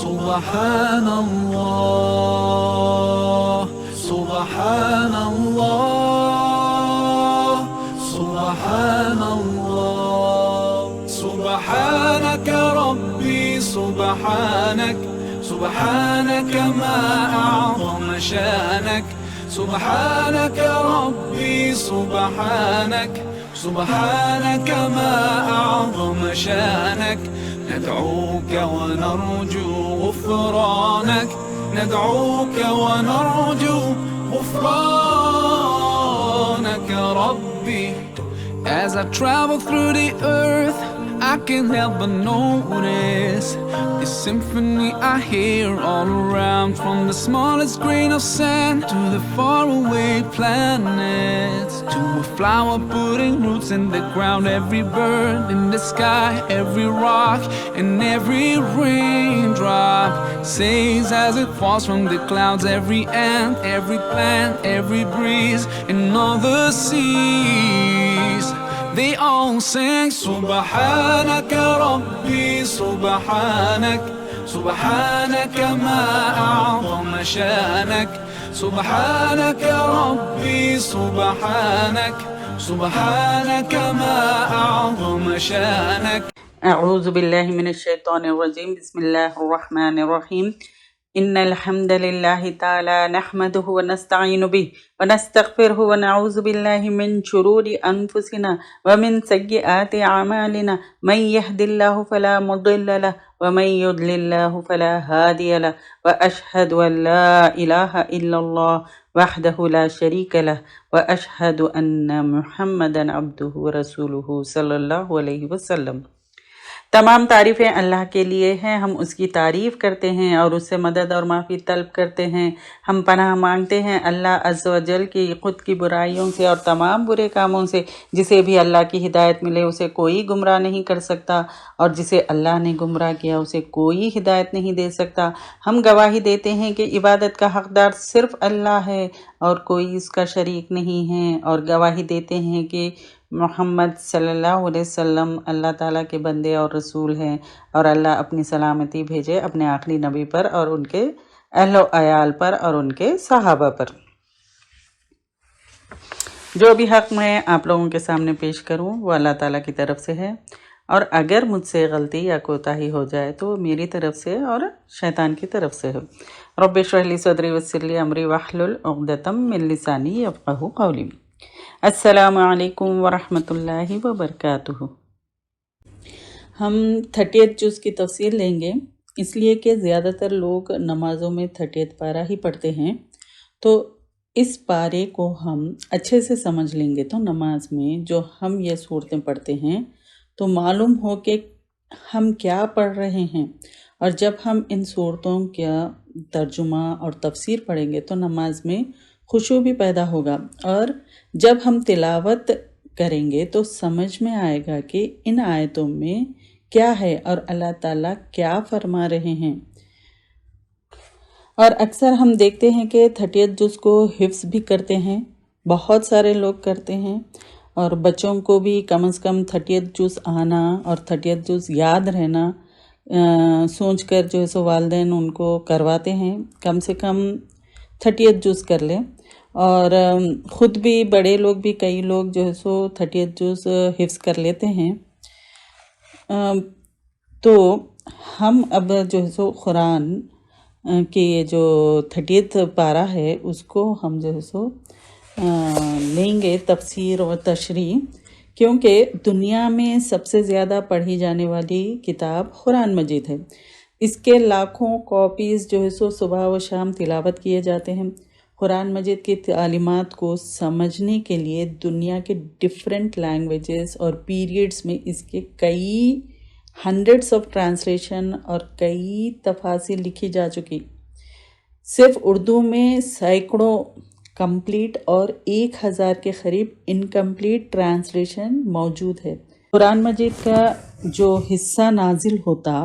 سبحان الله سبحان الله سبحان الله سبحانك ربي سبحانك سبحانك ما أعظم شانك سبحانك ربي سبحانك سبحانك ما أعظم شانك ندعوك ونرجو غفرانك ندعوك ونرجو غفرانك ربي. As I travel through the earth, I can't help but notice the symphony I hear all around, from the smallest grain of sand to the faraway planets, to a flower putting roots in the ground, every bird in the sky, every rock and every raindrop sings as it falls from the clouds, every ant, every plant, every breeze in all the seas. They all sing سبحانك ربي سبحانك سبحانك ما أعظم شانك سبحانك ربي سبحانك سبحانك ما أعظم شانك. اعوذ باللہ من الشیطان الرجیم. بسم اللہ الرحمن الرحیم. ان الحمد للہ تعالی نحمده ونستعین به ونستغفره ونعوذ باللہ من شرور انفسنا ومن سیئات اعمالنا من يهد الله فلا مضل له ومن يضلل الله فلا هادي له واشهد ان لا اله الا الله وحده لا شريك له واشهد ان محمدا عبده ورسوله صلی اللہ علیہ وسلم. تمام تعریفیں اللہ کے لیے ہیں. ہم اس کی تعریف کرتے ہیں اور اس سے مدد اور معافی طلب کرتے ہیں. ہم پناہ مانگتے ہیں اللہ عز و جل کی خود کی برائیوں سے اور تمام برے کاموں سے. جسے بھی اللہ کی ہدایت ملے اسے کوئی گمراہ نہیں کر سکتا، اور جسے اللہ نے گمراہ کیا اسے کوئی ہدایت نہیں دے سکتا. ہم گواہی دیتے ہیں کہ عبادت کا حقدار صرف اللہ ہے اور کوئی اس کا شریک نہیں ہے، اور گواہی دیتے ہیں کہ محمد صلی اللہ علیہ وسلم اللہ تعالیٰ کے بندے اور رسول ہیں، اور اللہ اپنی سلامتی بھیجے اپنے آخری نبی پر اور ان کے اہل و عیال پر اور ان کے صحابہ پر. جو بھی حق میں آپ لوگوں کے سامنے پیش کروں وہ اللہ تعالیٰ کی طرف سے ہے، اور اگر مجھ سے غلطی یا کوتاہی ہو جائے تو میری طرف سے اور شیطان کی طرف سے ہے. رب اشرح لی صدری ویسر لی امری واحلل عقدۃ من لسانی یفقہوا قولی. السلام علیکم ورحمۃ اللہ وبرکاتہ. ہم 30th جز کی تفسیر لیں گے، اس لیے کہ زیادہ تر لوگ نمازوں میں 30th پارہ ہی پڑھتے ہیں، تو اس پارے کو ہم اچھے سے سمجھ لیں گے تو نماز میں جو ہم یہ صورتیں پڑھتے ہیں تو معلوم ہو کہ ہم کیا پڑھ رہے ہیں. اور جب ہم ان صورتوں کا ترجمہ اور تفسیر پڑھیں گے تو نماز میں خشوع بھی پیدا ہوگا، اور جب ہم تلاوت کریں گے تو سمجھ میں آئے گا کہ ان آیتوں میں کیا ہے اور اللہ تعالیٰ کیا فرما رہے ہیں. اور اکثر ہم دیکھتے ہیں کہ 30th جز کو حفظ بھی کرتے ہیں، بہت سارے لوگ کرتے ہیں، اور بچوں کو بھی کم از کم 30th جز آنا اور 30th جز یاد رہنا سوچ کر جو ہے سو والدین ان کو کرواتے ہیں کم سے کم 30th جز کر لیں. اور خود بھی بڑے لوگ بھی کئی لوگ جو ہے سو 30th جز حفظ کر لیتے ہیں. تو ہم اب جو ہے سو قرآن کی جو 30th پارہ ہے اس کو ہم جو ہے سو لیں گے تفسیر و تشریح، کیونکہ دنیا میں سب سے زیادہ پڑھی جانے والی کتاب قرآن مجید ہے. اس کے لاکھوں کاپیز جو ہے سو صبح و شام تلاوت کیے جاتے ہیں. قرآن مجید کی تعلیمات کو سمجھنے کے لیے دنیا کے ڈفرینٹ لینگویجز اور پیریڈز میں اس کے کئی ہنڈریڈس آف ٹرانسلیشن اور کئی تفاسیر لکھی جا چکی. صرف اردو میں سینکڑوں کمپلیٹ اور 1000 کے قریب انکمپلیٹ ٹرانسلیشن موجود ہے. قرآن مجید کا جو حصہ نازل ہوتا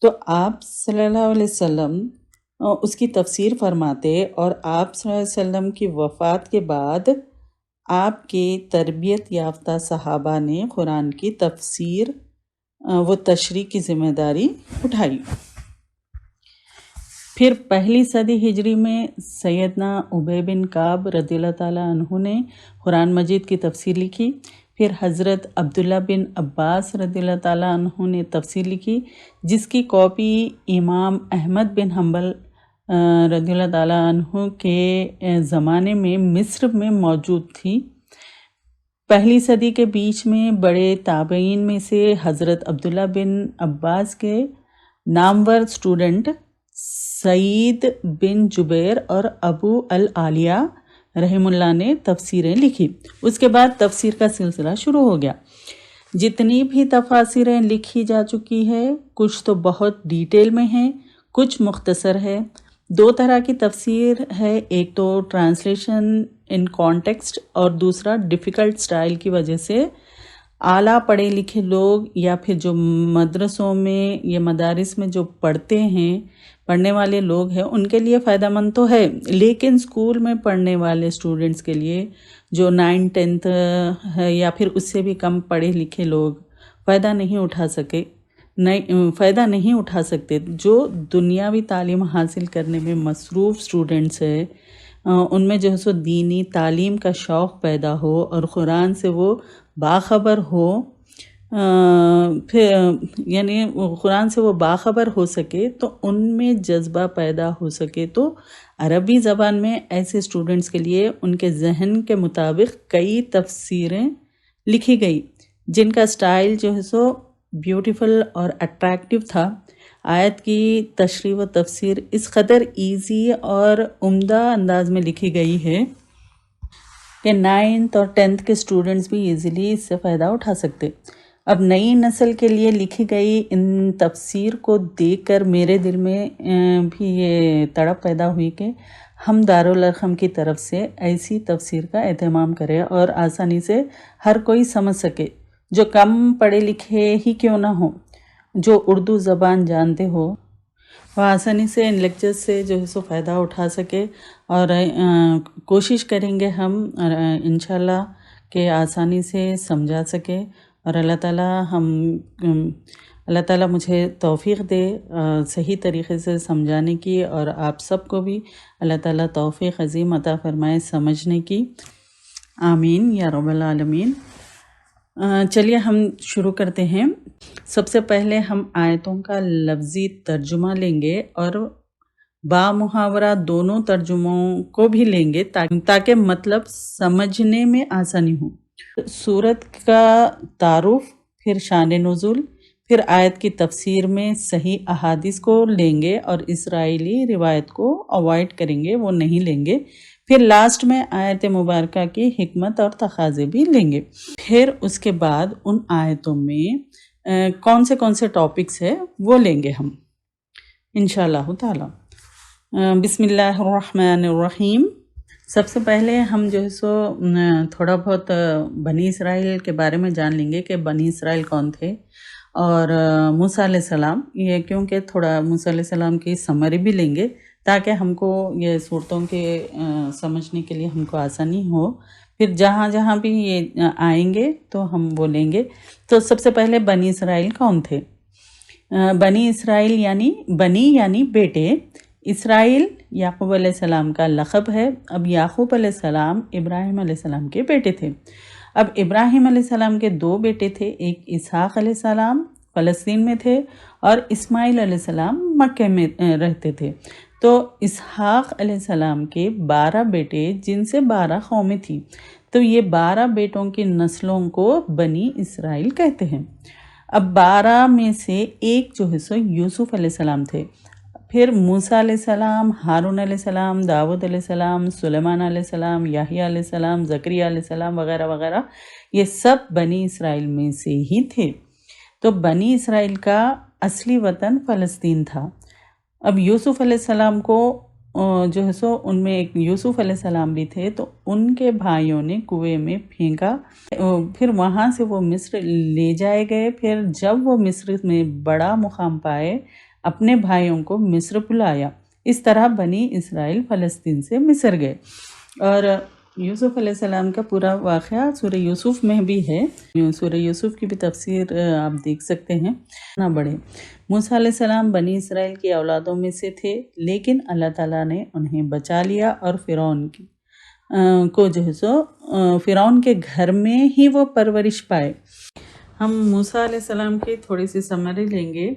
تو آپ صلی اللہ علیہ وسلم اس کی تفسیر فرماتے، اور آپ صلی اللہ علیہ وسلم کی وفات کے بعد آپ کی تربیت یافتہ صحابہ نے قرآن کی تفسیر و تشریح کی ذمہ داری اٹھائی. پھر پہلی صدی ہجری میں سیدنا ابی بن کعب رضی اللہ تعالیٰ عنہ نے قرآن مجید کی تفسیر لکھی۔ پھر حضرت عبداللہ بن عباس رضی اللہ تعالیٰ عنہ نے تفسیر لکھی، جس کی کاپی امام احمد بن حنبل رضی اللہ تعالیٰ عنہ کے زمانے میں مصر میں موجود تھی۔ پہلی صدی کے بیچ میں بڑے تابعین میں سے حضرت عبداللہ بن عباس کے نامور سٹوڈنٹ سعید بن جبیر اور ابو العالیہ رحم اللہ نے تفسیریں لکھی۔ اس کے بعد تفسیر کا سلسلہ شروع ہو گیا۔ جتنی بھی تفاسیریں لکھی جا چکی ہے، کچھ تو بہت ڈیٹیل میں ہیں، کچھ مختصر ہے۔ دو طرح کی تفسیر ہے، ایک تو ٹرانسلیشن ان کانٹیکسٹ اور دوسرا ڈیفیکلٹ سٹائل کی وجہ سے اعلیٰ پڑھے لکھے لوگ یا پھر جو مدرسوں میں یا مدارس میں جو پڑھنے والے لوگ ہیں ان کے لیے فائدہ مند تو ہے، لیکن اسکول میں پڑھنے والے اسٹوڈنٹس کے لیے جو 9 10 ہے یا پھر اس سے بھی کم پڑھے لکھے لوگ فائدہ نہیں اٹھا سکتے۔ جو دنیاوی تعلیم حاصل کرنے میں مصروف اسٹوڈنٹس ہیں، ان میں جو ہے سو دینی تعلیم کا شوق پیدا ہو اور قرآن سے وہ باخبر ہو، یعنی قرآن سے وہ باخبر ہو سکے، تو ان میں جذبہ پیدا ہو سکے، تو عربی زبان میں ایسے اسٹوڈنٹس کے لیے ان کے ذہن کے مطابق کئی تفسیریں لکھی گئی، جن کا سٹائل جو ہے سو بیوٹیفل اور اٹریکٹیو تھا۔ آیت کی تشریح و تفسیر اس قدر ایزی اور عمدہ انداز میں لکھی گئی ہے کہ 9th اور 10th کے اسٹوڈنٹس بھی ایزیلی اس سے فائدہ اٹھا سکتے۔ اب نئی نسل کے لیے لکھی گئی ان تفسیر کو دیکھ کر میرے دل میں بھی یہ تڑپ پیدا ہوئی کہ ہم دارالارقم کی طرف سے ایسی تفسیر کا اہتمام کریں اور آسانی سے ہر کوئی سمجھ سکے، جو کم پڑھے لکھے ہی کیوں نہ ہو، جو اردو زبان جانتے ہو، وہ آسانی سے ان لیکچر سے جو ہے سو فائدہ اٹھا سکے۔ اور کوشش کریں گے ہم انشاءاللہ کہ آسانی سے سمجھا سکے، اور اللہ تعالیٰ مجھے توفیق دے صحیح طریقے سے سمجھانے کی، اور آپ سب کو بھی اللہ تعالیٰ توفیق عظیم عطا فرمائے سمجھنے کی، آمین یا رب العالمین۔ چلیے ہم شروع کرتے ہیں۔ سب سے پہلے ہم آیتوں کا لفظی ترجمہ لیں گے اور با محاورہ دونوں ترجموں کو بھی لیں گے تاکہ مطلب سمجھنے میں آسانی ہو۔ سورت کا تعارف، پھر شان نزول، پھر آیت کی تفسیر میں صحیح احادیث کو لیں گے اور اسرائیلی روایت کو اوائڈ کریں گے، وہ نہیں لیں گے۔ پھر لاسٹ میں آیت مبارکہ کی حکمت اور تقاضے بھی لیں گے۔ پھر اس کے بعد ان آیتوں میں کون سے ٹاپکس ہیں وہ لیں گے ہم انشاءاللہ تعالی۔ بسم اللہ الرحمن الرحیم۔ سب سے پہلے ہم جو ہے سو تھوڑا بہت بنی اسرائیل کے بارے میں جان لیں گے کہ بنی اسرائیل کون تھے، اور موسیٰ علیہ السلام، یہ کیونکہ تھوڑا موسیٰ علیہ السلام کی سمری بھی لیں گے تاکہ ہم کو یہ صورتوں کے سمجھنے کے لیے ہم کو آسانی ہو۔ پھر جہاں جہاں بھی یہ آئیں گے تو ہم وہ لیں گے۔ تو سب سے پہلے بنی اسرائیل کون تھے؟ بنی اسرائیل یعنی بیٹے۔ اسرائیل یعقوب علیہ السلام کا لقب ہے۔ اب یعقوب علیہ السلام ابراہیم علیہ السلام کے بیٹے تھے۔ اب ابراہیم علیہ السلام کے 2 بیٹے تھے، ایک اسحاق علیہ السلام فلسطین میں تھے اور اسماعیل علیہ السلام مکہ میں رہتے تھے۔ تو اسحاق علیہ السلام کے 12 بیٹے، جن سے 12 قومیں تھیں، تو یہ 12 بیٹوں کی نسلوں کو بنی اسرائیل کہتے ہیں۔ اب 12 میں سے ایک جو ہے سو یوسف علیہ السلام تھے، پھر موسیٰ علیہ السلام، ہارون علیہ السلام، داود علیہ السلام، سلیمان علیہ السلام، یحییٰ علیہ السلام، زکریا علیہ السلام وغیرہ وغیرہ، یہ سب بنی اسرائیل میں سے ہی تھے۔ تو بنی اسرائیل کا اصلی وطن فلسطین تھا۔ اب یوسف علیہ السلام کو جو ہے سو ان میں ایک یوسف علیہ السلام بھی تھے، تو ان کے بھائیوں نے کنویں میں پھینکا، پھر وہاں سے وہ مصر لے جائے گئے۔ پھر جب وہ مصر میں بڑا مقام پائے، اپنے بھائیوں کو مصر بلایا۔ اس طرح بنی اسرائیل فلسطین سے مصر گئے، اور یوسف علیہ السلام کا پورا واقعہ سورہ یوسف میں بھی ہے، سورہ یوسف کی بھی تفسیر آپ دیکھ سکتے ہیں۔ نہ بڑھے، موسیٰ علیہ السلام بنی اسرائیل کی اولادوں میں سے تھے، لیکن اللہ تعالیٰ نے انہیں بچا لیا اور فرعون کو جو ہے سو فرعون کے گھر میں ہی وہ پرورش پائے۔ ہم موسیٰ علیہ السلام کی تھوڑی سی سمری لیں گے۔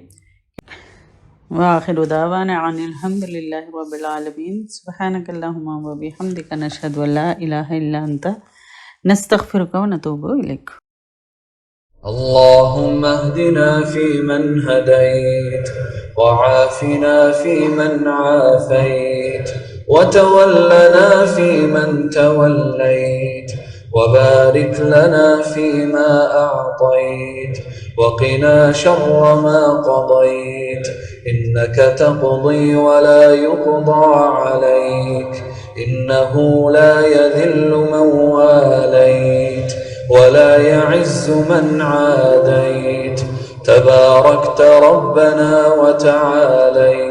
وآخر دعوانا عن الحمد للہ رب العالمین، سبحانک اللہم و بحمدک، نشہد ان لا الہ الا انت، نستغفرک و نتوب الیک۔ اللهم اهدنا فيمن هديت، وعافنا فيمن عافيت، وتولنا فيمن توليت، وبارك لنا فيما أعطيت، وقنا شر ما قضيت، إنك تقضي ولا يقضى عليك، إنه لا يذل من واليت ولا يعز من عاديت، تباركت ربنا وتعاليت،